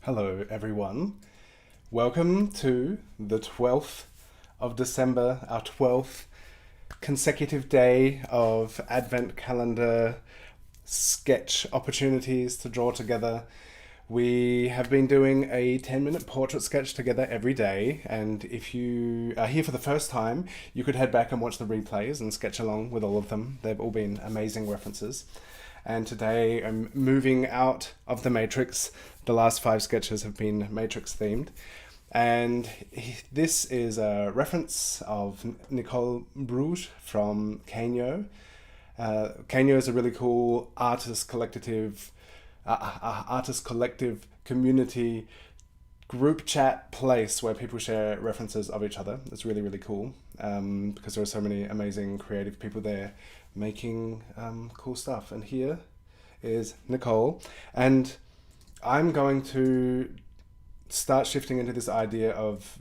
Hello, everyone. Welcome to the 12th of December, our 12th consecutive day of Advent calendar sketch opportunities to draw together. We have been doing a 10-minute portrait sketch together every day, and if you are here for the first time, you could head back and watch the replays and sketch along with all of them. They've all been amazing references. And today I'm moving out of the Matrix. The last 5 sketches have been Matrix themed. And this is a reference of Nicolle Bruges from Canyo. Canyo is a really cool artist collective community group chat place where people share references of each other. It's really, really cool because there are so many amazing creative people there making cool stuff. And here is Nicolle. And I'm going to start shifting into this idea of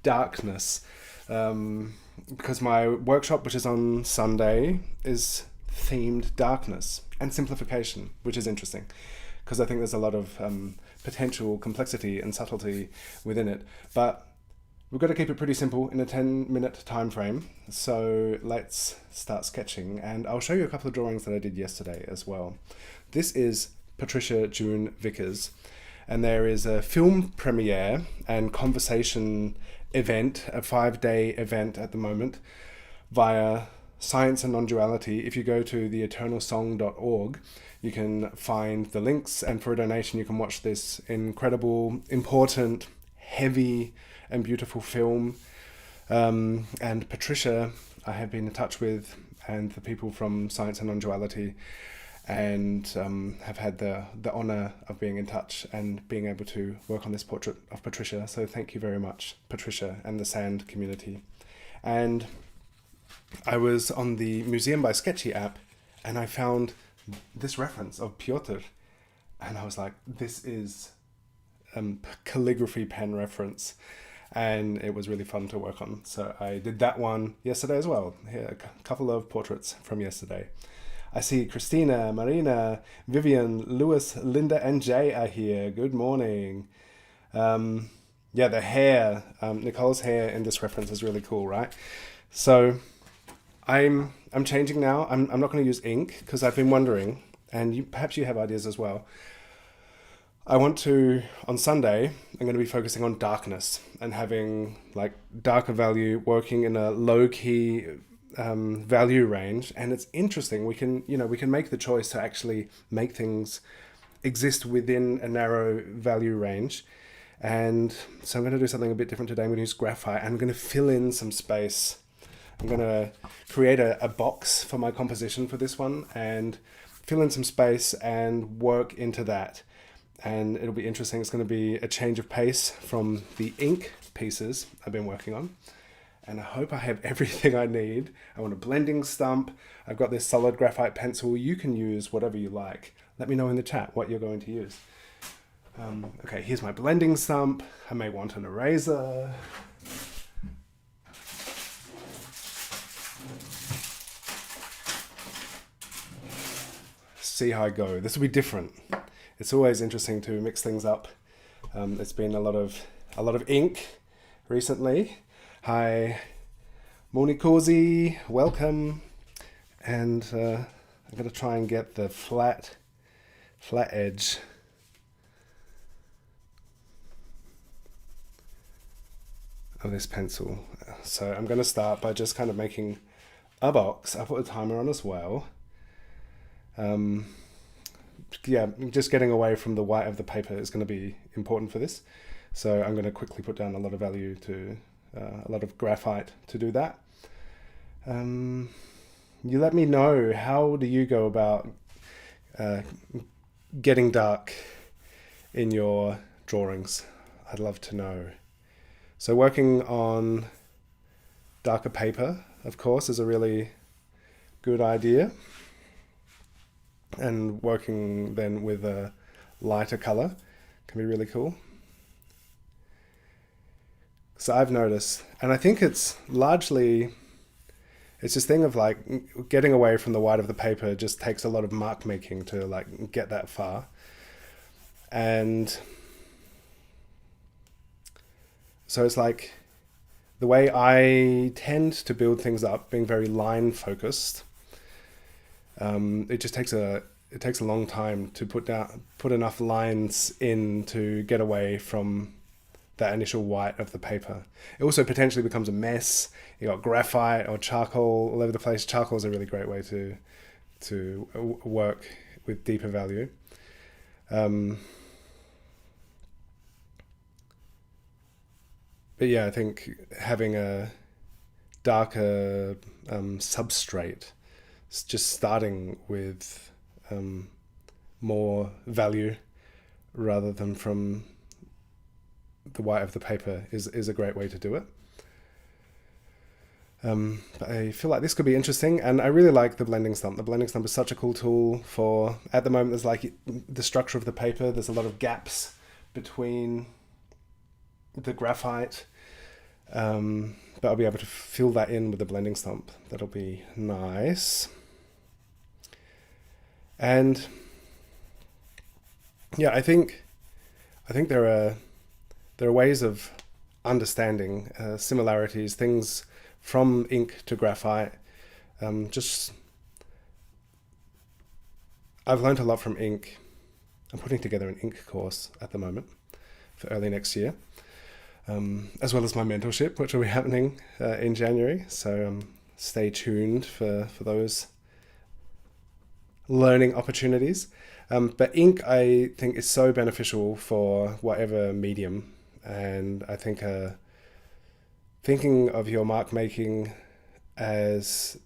darkness because my workshop, which is on Sunday, is themed darkness and simplification, which is interesting because I think there's a lot of potential complexity and subtlety within it. But we've got to keep it pretty simple in a 10-minute time frame. So let's start sketching, and I'll show you a couple of drawings that I did yesterday as well. This is Patricia June Vickers, and there is a film premiere and conversation event, a 5-day event at the moment, via Science and Non-Duality. If you go to theeternalsong.org, you can find the links, and for a donation you can watch this incredible, important, heavy and beautiful film. And Patricia I have been in touch with, and the people from Science and Non-Duality, and have had the honour of being in touch and being able to work on this portrait of Patricia. So thank you very much, Patricia and the Sand community. And I was on the Museum by Sketchy app, and I found this reference of Piotr, and I was like, this is calligraphy pen reference, and it was really fun to work on. So I did that one yesterday as well. Here, a couple of portraits from yesterday. I see Christina, Marina, Vivian, Lewis, Linda, and Jay are here. Good morning. The hair, Nicole's hair in this reference is really cool, right? So I'm changing now. I'm not going to use ink because I've been wondering, and perhaps you have ideas as well. I want to, on Sunday, I'm going to be focusing on darkness and having like darker value, working in a low-key value range. And it's interesting. We can make the choice to actually make things exist within a narrow value range. And so I'm going to do something a bit different today. I'm going to use graphite. I'm going to fill in some space. I'm going to create a box for my composition for this one and fill in some space and work into that. And it'll be interesting. It's going to be a change of pace from the ink pieces I've been working on. And I hope I have everything I need. I want a blending stump. I've got this solid graphite pencil. You can use whatever you like. Let me know in the chat what you're going to use. Okay, here's my blending stump. I may want an eraser. See how I go. This will be different. It's always interesting to mix things up. It's been a lot of ink recently. Hi, Monikosi, welcome. And I'm going to try and get the flat edge. Of this pencil. So I'm going to start by just kind of making a box. I'll put a timer on as well. Just getting away from the white of the paper is going to be important for this. So I'm going to quickly put down a lot of value to a lot of graphite to do that. You let me know, how do you go about getting dark in your drawings? I'd love to know. So working on darker paper, of course, is a really good idea. And working then with a lighter color can be really cool. So I've noticed, and I think it's largely, it's this thing of like getting away from the white of the paper just takes a lot of mark making to like get that far. And So it's like the way I tend to build things up, being very line focused. It just takes a long time to put enough lines in to get away from that initial white of the paper. It also potentially becomes a mess. You got graphite or charcoal all over the place. Charcoal is a really great way to work with deeper value. But yeah, I think having a darker substrate, just starting with more value rather than from the white of the paper is a great way to do it. But I feel like this could be interesting, and I really like the blending stump. The blending stump is such a cool tool for, at the moment, there's like the structure of the paper, there's a lot of gaps between the graphite, but I'll be able to fill that in with the blending stump. That'll be nice. And yeah, I think there are ways of understanding similarities, things from ink to graphite. I've learned a lot from ink. I'm putting together an ink course at the moment for early next year, as well as my mentorship, which will be happening in January. So stay tuned for those learning opportunities. But ink, I think, is so beneficial for whatever medium. And I think thinking of your mark making as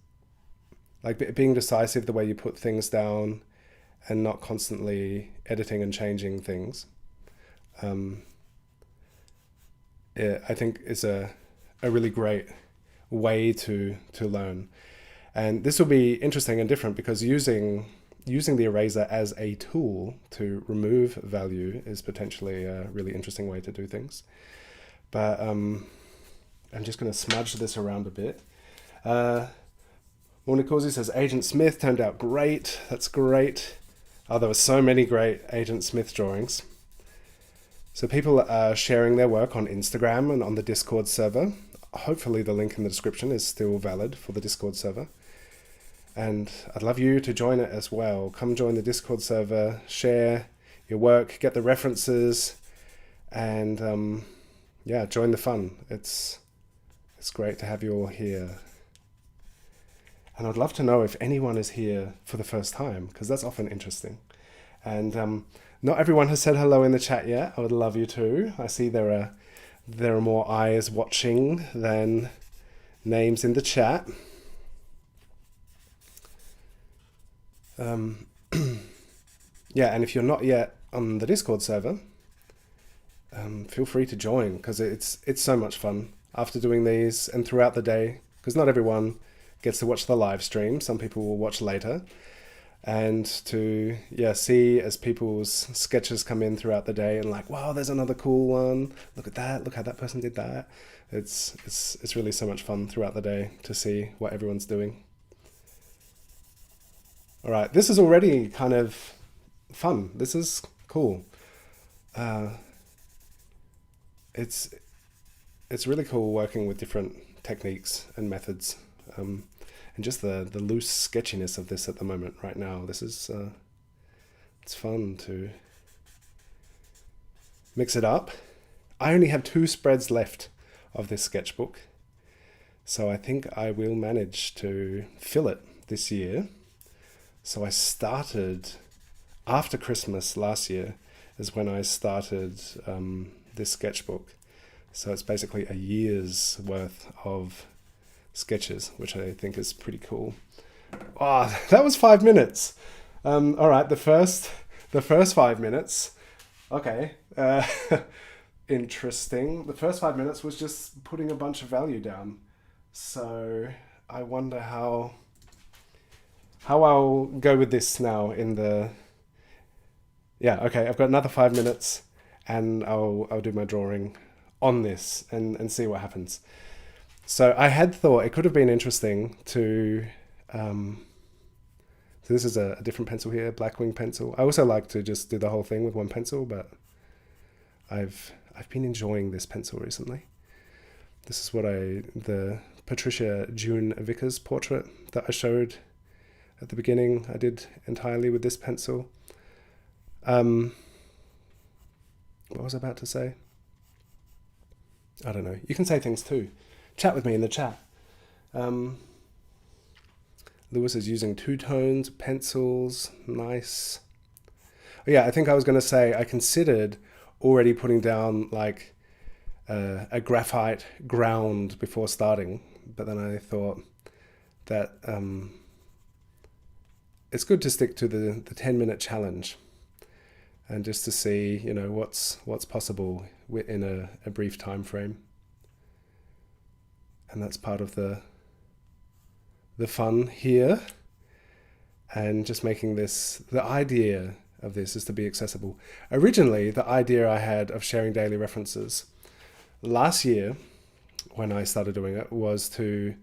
like being decisive, the way you put things down and not constantly editing and changing things, I think is a really great way to learn. And this will be interesting and different because using the eraser as a tool to remove value is potentially a really interesting way to do things. But I'm just going to smudge this around a bit. Nicolle says Agent Smith turned out great. That's great. Oh, there were so many great Agent Smith drawings. So people are sharing their work on Instagram and on the Discord server. Hopefully the link in the description is still valid for the Discord server. And I'd love you to join it as well. Come join the Discord server, share your work, get the references, and yeah, join the fun. It's great to have you all here. And I'd love to know if anyone is here for the first time, because that's often interesting. And not everyone has said hello in the chat yet. I would love you to. I see there are more eyes watching than names in the chat. Yeah, and if you're not yet on the Discord server, feel free to join, because it's so much fun after doing these and throughout the day, because not everyone gets to watch the live stream. Some people will watch later, and to see as people's sketches come in throughout the day and like, wow, there's another cool one, look at that, look how that person did that. It's really so much fun throughout the day to see what everyone's doing. All right, this is already kind of fun. This is cool. It's really cool working with different techniques and methods, and just the loose sketchiness of this at the moment right now. This is it's fun to mix it up. I only have 2 spreads left of this sketchbook, so I think I will manage to fill it this year. So I started after Christmas last year is when I started this sketchbook. So it's basically a year's worth of sketches, which I think is pretty cool. Oh, that was 5 minutes. All right, the first 5 minutes. Okay, interesting. The first 5 minutes was just putting a bunch of value down. So I wonder how I'll go with this now in the... Yeah, okay, I've got another 5 minutes and I'll do my drawing on this and see what happens. So I had thought it could have been interesting to... so this is a different pencil here, Blackwing pencil. I also like to just do the whole thing with one pencil, but I've been enjoying this pencil recently. This is the Patricia June Vickers portrait that I showed at the beginning. I did entirely with this pencil. What was I about to say? I don't know. You can say things too. Chat with me in the chat. Lewis is using two tones, pencils, nice. Yeah, I think I was going to say I considered already putting down like a graphite ground before starting, but then I thought that it's good to stick to the 10-minute challenge and just to see, you know, what's possible in a brief time frame. And that's part of the fun here, and just making this, the idea of this is to be accessible. Originally, the idea I had of sharing daily references last year when I started doing it was to,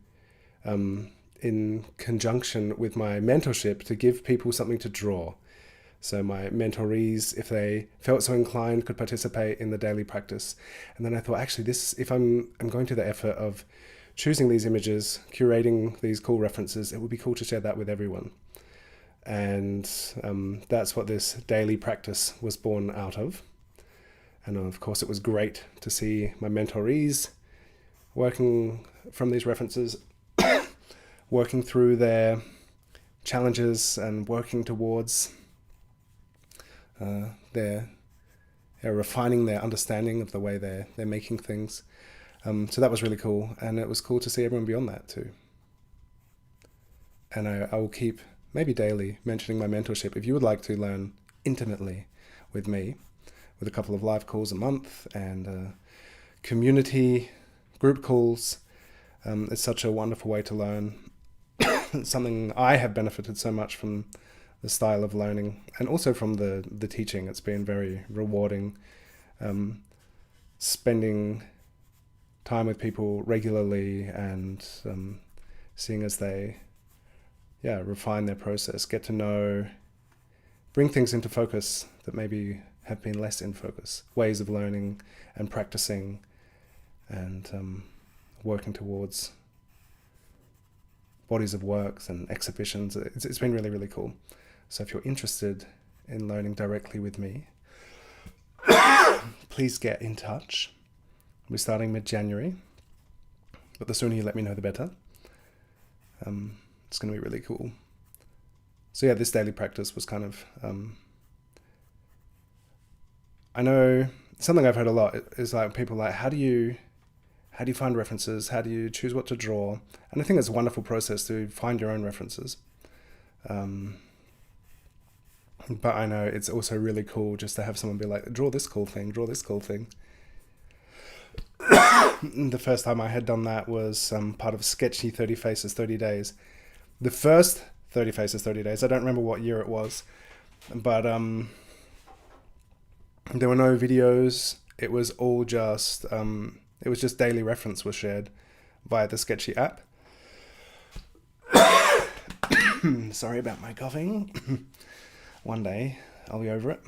in conjunction with my mentorship, to give people something to draw. So my mentorees, if they felt so inclined, could participate in the daily practice. And then I thought, actually, this, if I'm going to the effort of choosing these images, curating these cool references, it would be cool to share that with everyone. And that's what this daily practice was born out of. And of course, it was great to see my mentorees working from these references, working through their challenges and working towards their refining their understanding of the way they're making things. So that was really cool, and it was cool to see everyone beyond that too. And I will keep, maybe daily, mentioning my mentorship. If you would like to learn intimately with me, with a couple of live calls a month and community group calls, it's such a wonderful way to learn. It's something I have benefited so much from, the style of learning, and also from the teaching. It's been very rewarding, spending time with people regularly and seeing as they refine their process, get to know, bring things into focus that maybe have been less in focus, ways of learning and practicing and working towards bodies of works and exhibitions. It's been really, really cool. So if you're interested in learning directly with me, please get in touch. We're starting mid-January, but the sooner you let me know, the better. It's going to be really cool. So yeah, this daily practice was kind of, I know something I've heard a lot is like people like, how do you find references? How do you choose what to draw? And I think it's a wonderful process to find your own references. But I know it's also really cool just to have someone be like, draw this cool thing, draw this cool thing. The first time I had done that was part of Sketchy 30 Faces 30 Days. The first 30 Faces 30 Days, I don't remember what year it was, but there were no videos. It was all just, it was just daily reference was shared via the Sketchy app. Sorry about my coughing. One day I'll be over it.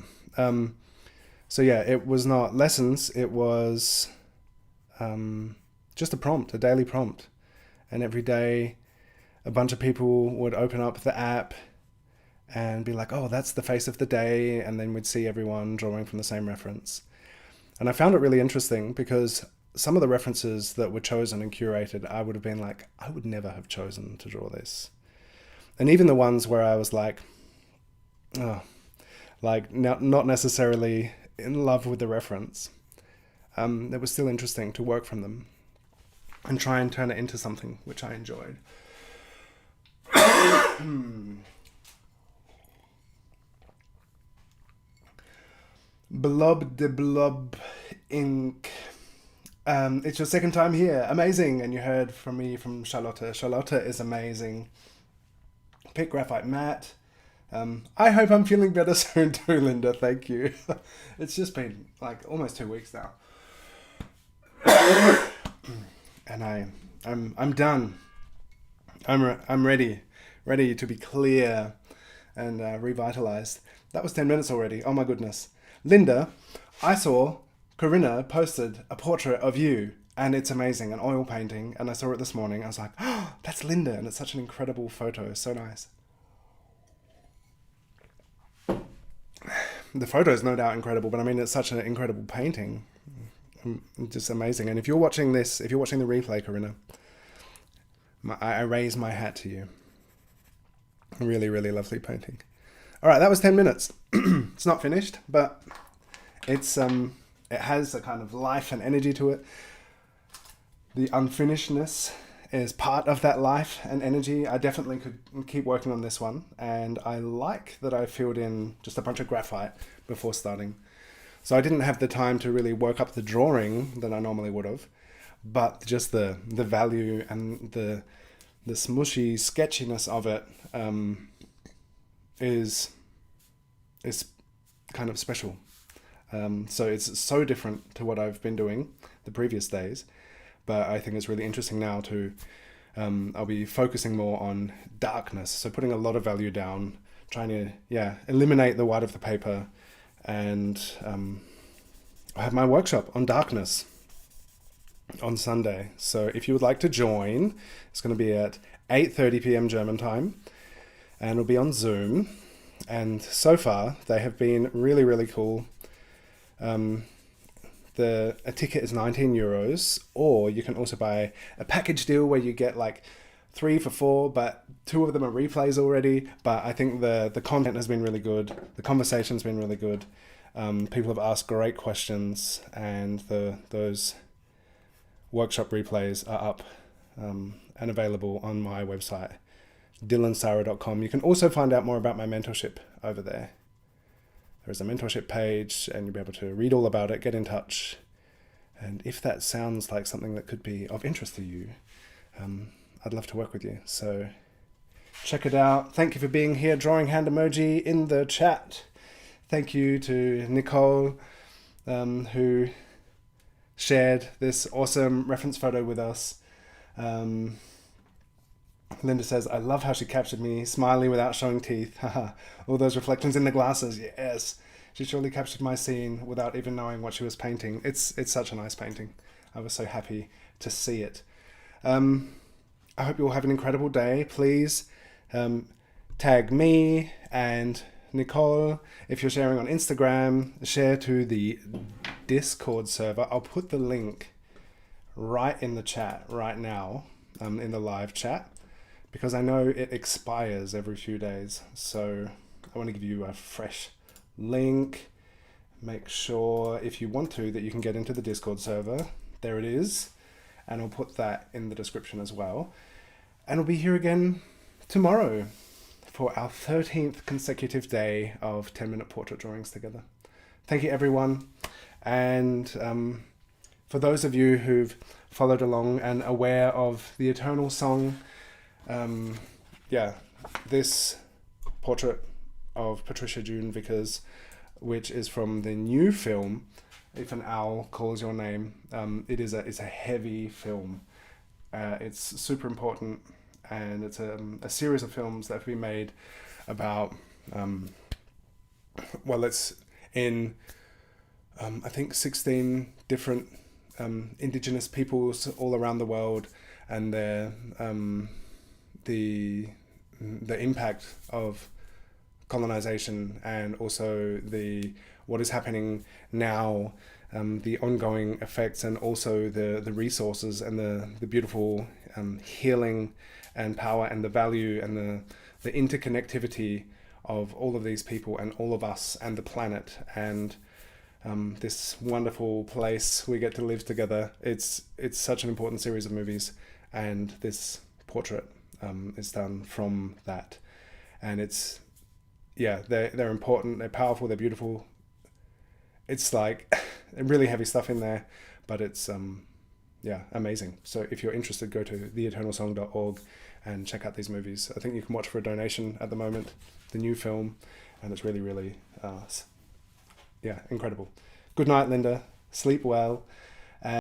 So yeah, it was not lessons. It was just a prompt, a daily prompt. And every day a bunch of people would open up the app and be like, oh, that's the face of the day. And then we'd see everyone drawing from the same reference. And I found it really interesting because some of the references that were chosen and curated, I would have been like, I would never have chosen to draw this. And even the ones where I was like, not necessarily in love with the reference, it was still interesting to work from them and try and turn it into something which I enjoyed. Blob de Blob Inc. It's your second time here. Amazing. And you heard from me from Charlotte. Charlotte is amazing. Pick graphite matte. I hope I'm feeling better soon too, Linda. Thank you. It's just been like almost 2 weeks now. And I'm done. I'm ready to be clear and revitalized. That was 10 minutes already. Oh my goodness. Linda, I saw Corinna posted a portrait of you And it's amazing, an oil painting. And I saw it this morning. I was like, oh, that's Linda. And it's such an incredible photo. So nice. The photo is no doubt incredible, but I mean, it's such an incredible painting. Just amazing. And if you're watching this, if you're watching the replay, Corinna, I raise my hat to you. Really, really lovely painting. All right, that was 10 minutes. It's not finished, but it's it has a kind of life and energy to it. The unfinishedness is part of that life and energy. I definitely could keep working on this one, and I like that I filled in just a bunch of graphite before starting. So I didn't have the time to really work up the drawing that I normally would have, but just the value and the smushy sketchiness of it is kind of special. So it's so different to what I've been doing the previous days, but I think it's really interesting now to I'll be focusing more on darkness, so putting a lot of value down, trying to eliminate the white of the paper. And I have my workshop on darkness on Sunday. So if you would like to join, it's going to be at 8:30 p.m. German time, and it'll be on Zoom. And so far, they have been really, really cool. A ticket is 19 euros, or you can also buy a package deal where you get like 3 for 4, but 2 of them are replays already. But I think the content has been really good. The conversation's been really good. People have asked great questions, and those workshop replays are up and available on my website, dylansara.com. You can also find out more about my mentorship over there. There's a mentorship page, and you'll be able to read all about it, get in touch. And if that sounds like something that could be of interest to you, I'd love to work with you. So check it out. Thank you for being here. Drawing hand emoji in the chat. Thank you to Nicolle, who shared this awesome reference photo with us. Linda says, I love how she captured me smiling without showing teeth. All those reflections in the glasses. Yes. She surely captured my scene without even knowing what she was painting. It's such a nice painting. I was so happy to see it. I hope you all have an incredible day. Please tag me and Nicolle. If you're sharing on Instagram, share to the Discord server. I'll put the link right in the chat right now, in the live chat, because I know it expires every few days. So I want to give you a fresh link. Make sure, if you want to, that you can get into the Discord server. There it is. And I'll put that in the description as well. And we'll be here again tomorrow for our 13th consecutive day of 10-minute portrait drawings together. Thank you, everyone. And for those of you who've followed along and aware of the Eternal Song, this portrait of Patricia June Vickers, which is from the new film, If an Owl Calls Your Name. It's a heavy film. It's super important, and it's a series of films that have been made about, it's in, I think 16 different indigenous peoples all around the world, and their the impact of colonization, and also what is happening now, the ongoing effects, and also the resources and the beautiful healing and power and the value and the interconnectivity of all of these people and all of us and the planet and this wonderful place we get to live together. It's such an important series of movies, and this portrait is done from that. And it's, they're important, they're powerful, they're beautiful. It's like really heavy stuff in there, but it's amazing. So if you're interested, go to theeternalsong.org and check out these movies. I think you can watch for a donation at the moment, the new film, and it's really, really incredible. Good night, Linda. Sleep well.